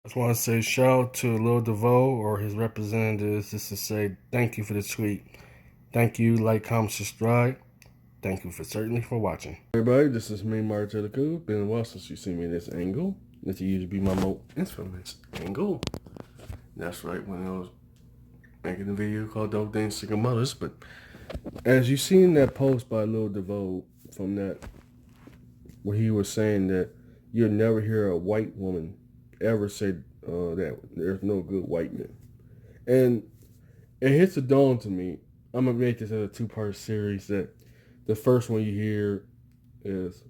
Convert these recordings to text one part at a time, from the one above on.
Just want to say shout out to Lil Duval or his representatives just to say thank you for the tweet. Thank you, like, comment, subscribe. Thank you certainly for watching. Everybody, this is me, Martelico. Been a while since you see me in this angle. This used to be my most infamous angle. That's right, when I was making a video called Dope Things Single Mothers. But as you seen that post by Lil Duval from that, where he was saying that you'll never hear a white woman ever say that there's no good white men. And it hits a dawn to me. I'm gonna make this as a two-part series. That the first one you hear is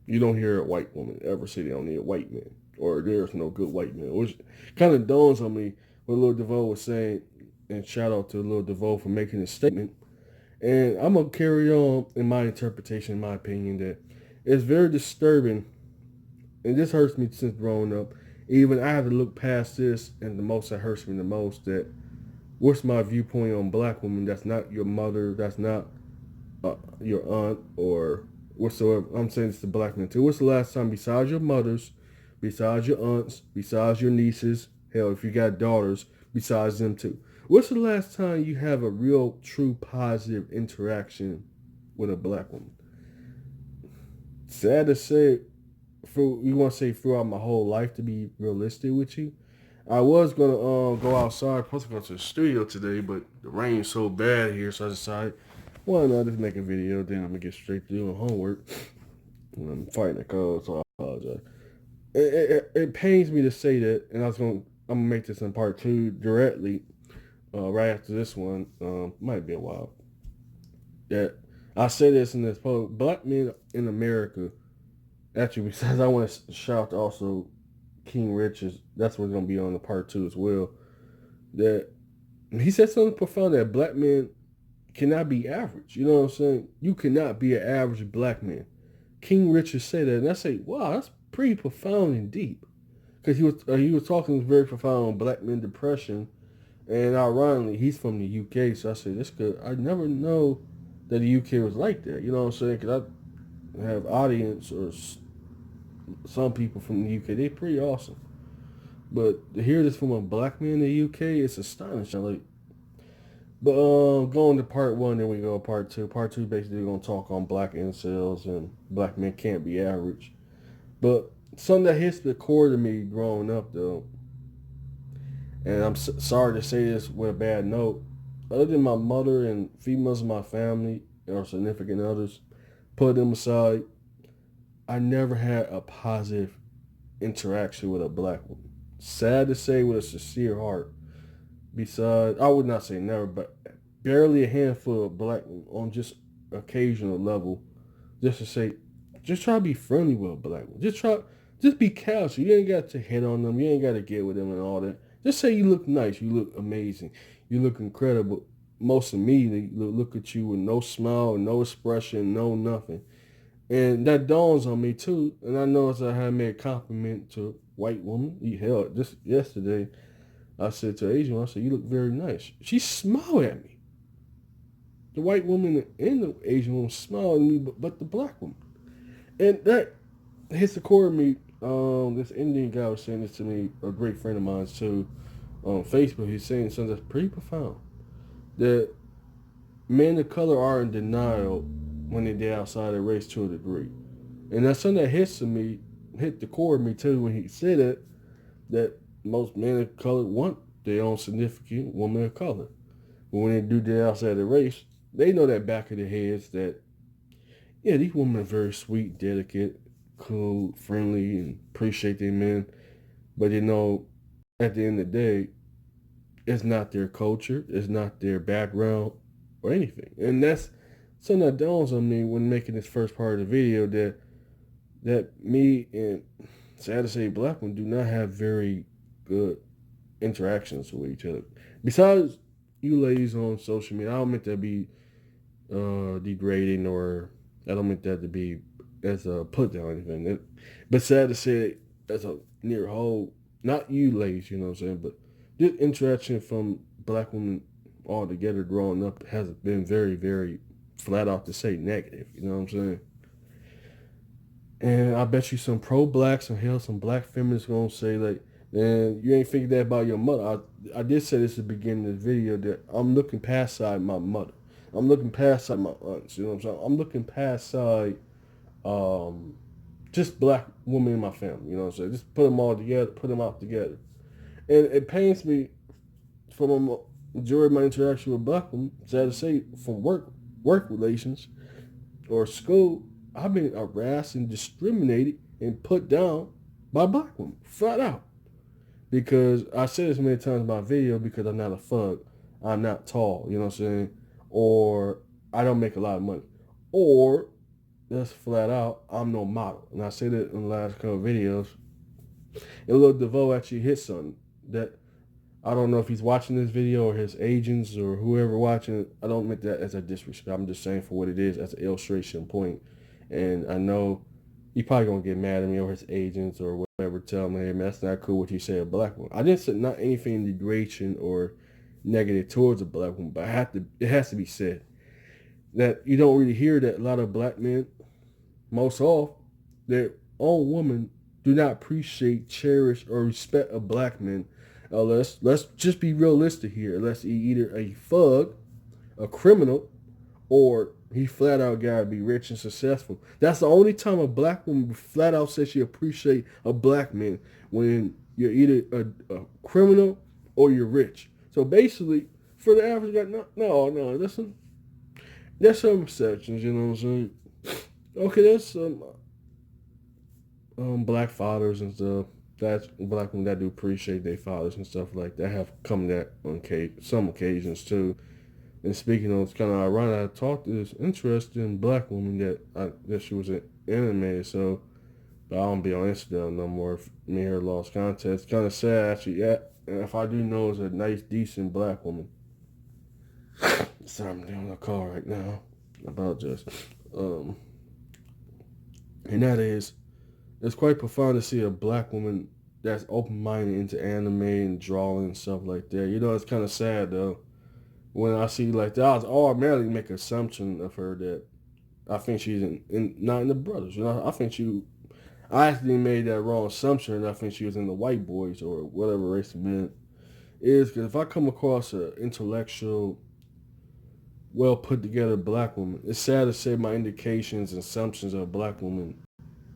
you don't hear a white woman ever say they don't need a white man or there's no good white man, which kind of dawns on me what Lil Duval was saying. And shout out to Lil Duval for making this statement. And I'm gonna carry on in my interpretation, in my opinion, that it's very disturbing, and this hurts me since growing up. Even I have to look past this, and the most that hurts me the most that what's my viewpoint on black women that's not your mother, that's not your aunt or whatsoever. I'm saying it's the black men too. What's the last time besides your mothers, besides your aunts, besides your nieces, hell, if you got daughters, besides them too? What's the last time you have a real, true, positive interaction with a black woman? Sad to say, you want to say throughout my whole life, to be realistic with you. I was gonna go outside, supposed to go to the studio today, but the rain's so bad here, so I decided, why not just make a video? Then I'm gonna get straight to doing homework. And I'm fighting a cold, so I apologize. It pains me to say that, and I'm gonna make this in part two directly, right after this one. Might be a while. That I say this in this post: black men in America. Actually, besides, I want to shout also King Richards. That's what's gonna be on the part two as well. That he said something profound that black men cannot be average. You know what I'm saying? You cannot be an average black man. King Richard said that, and I say, wow, that's pretty profound and deep. Because he was talking very profound on black men depression, and ironically, he's from the UK. So I said, this could I never know that the UK was like that. You know what I'm saying? Because I have audience or some people from the UK. They pretty awesome. But to hear this from a black man in the UK, it's astonishing. Like, but going to part one, then we go to part two. Part two, basically, we're gonna talk on black incels and black men can't be average. But something that hits the core to me growing up, though, and I'm sorry to say this with a bad note, other than my mother and females in my family or significant others, put them aside, I never had a positive interaction with a black woman. Sad to say, with a sincere heart. Besides, I would not say never, but barely a handful of black women on just occasional level. Just to say, just try to be friendly with a black woman. Just be casual. You ain't got to hit on them. You ain't got to get with them and all that. Just say you look nice. You look amazing. You look incredible. Most immediately, look at you with no smile, no expression, no nothing. And that dawns on me too. And I noticed I had made a compliment to a white woman. Hell, just yesterday, I said to Asian, I said, you look very nice. She smiled at me. The white woman and the Asian woman smiled at me, but the black woman. And that hits the core of me. This Indian guy was saying this to me, a great friend of mine too, on Facebook. He's saying something that's pretty profound. That men of color are in denial when they're outside their race to a degree. And that's something that hit the core of me too when he said it, that most men of color want their own significant woman of color. But when they do that outside the race, they know that back of their heads that, yeah, these women are very sweet, delicate, cool, friendly, and appreciate their men. But they know at the end of the day, it's not their culture, it's not their background or anything. And that's something that dawns on me when making this first part of the video that me and, sad to say, black women do not have very good interactions with each other. Besides you ladies on social media, I don't mean that to be degrading, or I don't mean that to be as a put down or anything. But sad to say, as a near whole, not you ladies, you know what I'm saying, but this interaction from black women all together growing up has been very, very flat out to say negative, you know what I'm saying? And I bet you some pro-blacks and hell, some black feminists gonna say like, And you ain't figured that about your mother. I did say this at the beginning of the video that I'm looking past side my mother. I'm looking past side my aunts. You know what I'm saying? I'm looking past side um, just black women in my family. You know what I'm saying? Just put them all together, put them out together. And it pains me from a majority of my interaction with black women, sad to say, from work relations or school, I've been harassed and discriminated and put down by black women, flat out. Because I said this many times in my video, because I'm not a thug, I'm not tall, you know what I'm saying? Or I don't make a lot of money. Or that's flat out, I'm no model. And I said it in the last couple of videos. And Lil Duval actually hit something that I don't know if he's watching this video or his agents or whoever watching it. I don't make that as a disrespect. I'm just saying for what it is as an illustration point. And I know he probably gonna get mad at me or his agents or whatever, tell me, hey man, that's not cool what you say a black woman. I didn't say not anything degradation or negative towards a black woman, but it has to be said that you don't really hear that a lot of black men, most of their own women, do not appreciate, cherish, or respect a black man. Let's just be realistic here. Unless he either a thug, a criminal, or he flat out gotta be rich and successful. That's the only time a black woman flat out says she appreciate a black man, when you're either a criminal or you're rich. So basically, for the average guy, no, there's some exceptions, you know what I'm saying? Okay, there's some black fathers and stuff. That's black women that do appreciate their fathers and stuff like that. Have come that on some occasions too. And speaking of, it's kind of ironic. I talked to this interesting black woman that she was an anime, so but I don't be on Instagram no more. Me and her lost contact. It's kind of sad actually. Yeah, and if I do know, it's a nice, decent black woman. Sorry, I'm doing a call right now. I apologize. And that is, it's quite profound to see a black woman that's open-minded into anime and drawing and stuff like that. You know, it's kind of sad though. When I see like that, I was automatically make an assumption of her that I think she's not in the brothers. You know, I actually made that wrong assumption, and I think she was in the white boys or whatever race of men is. Because if I come across an intellectual, well put together black woman, it's sad to say my indications and assumptions of a black woman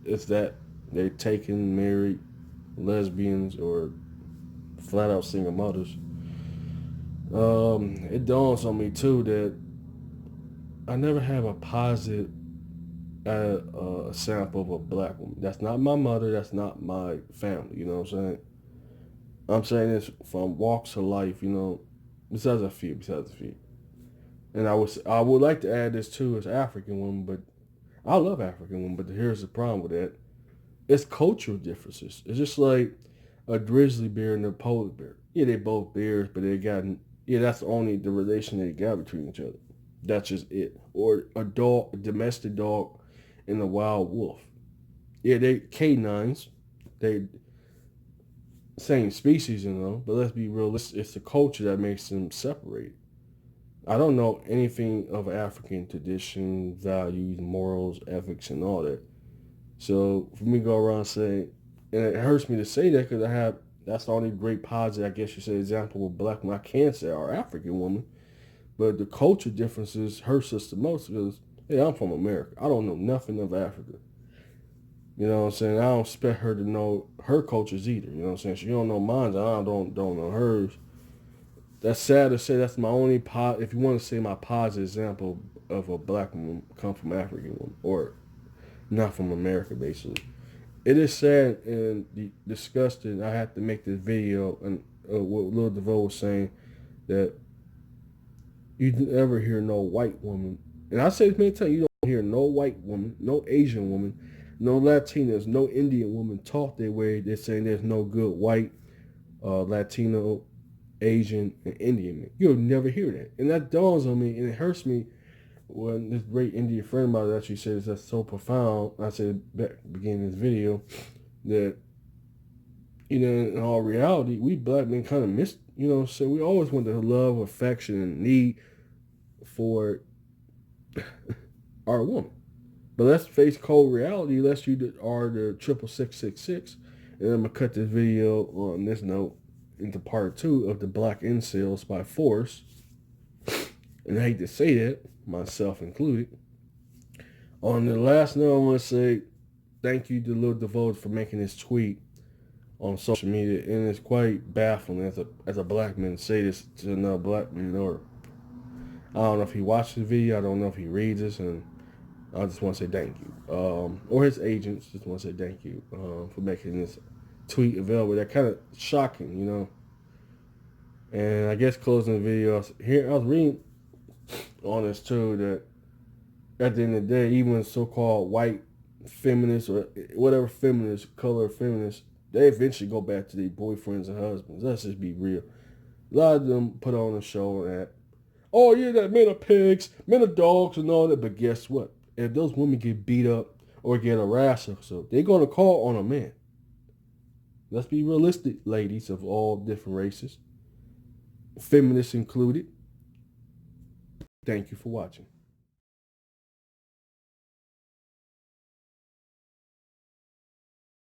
is that they're taken, married, lesbians, or flat out single mothers. It dawns on me too that I never have a positive sample of a black woman. That's not my mother. That's not my family. You know what I'm saying? I'm saying this from walks of life. You know, besides a few. And I would like to add this too as African women, but I love African women. But here's the problem with that: it's cultural differences. It's just like a grizzly bear and a polar bear. Yeah, they both bears, but that's only the relation they got between each other. That's just it. Or a domestic dog, and a wild wolf. Yeah, they canines. They same species, you know. But let's be real. It's the culture that makes them separate. I don't know anything of African tradition, values, morals, ethics, and all that. So for me to go around saying, and it hurts me to say that because that's the only great positive, I guess you say, example with black women I can say are African women. But the culture differences hurts us the most because, hey, I'm from America. I don't know nothing of Africa. You know what I'm saying? I don't expect her to know her cultures either. You know what I'm saying? She don't know mine. I don't know hers. That's sad to say. That's my only if you want to say my positive example of a black woman come from African woman or not from America, basically. It is sad and disgusting. I have to make this video and what Lil Duval was saying that you never hear no white woman, and I say this many times, you don't hear no white woman, no Asian woman, no Latinas, no Indian woman talk their way. They're saying there's no good white, Latino, Asian, and Indian men. You'll never hear that, and that dawns on me, and it hurts me when this great Indian friend of mine actually says that's so profound. I said back at the beginning of this video that, you know, in all reality, we black men kind of miss, you know, so we always want the love, affection, and need for our woman. But let's face cold reality, unless you are the 666, And I'm going to cut this video on this note into part 2 of the Black Incels by Force. And I hate to say that, myself included. On the last note, I want to say thank you to Lil Duval for making this tweet on social media. And it's quite baffling as a black man to say this to another black man. Or I don't know if he watched the video. I don't know if he reads this. And I just want to say thank you. Or his agents just want to say thank you for making this tweet available. They're kind of shocking, you know. And I guess closing the video, here I was reading on this too, that at the end of the day, even so-called white feminists or whatever feminists, color feminists, they eventually go back to their boyfriends and husbands. Let's just be real. A lot of them put on a show that, oh yeah, that men are pigs, men are dogs and all that. But guess what? If those women get beat up or get harassed, so they're going to call on a man. Let's be realistic, ladies of all different races, feminists included. Thank you for watching.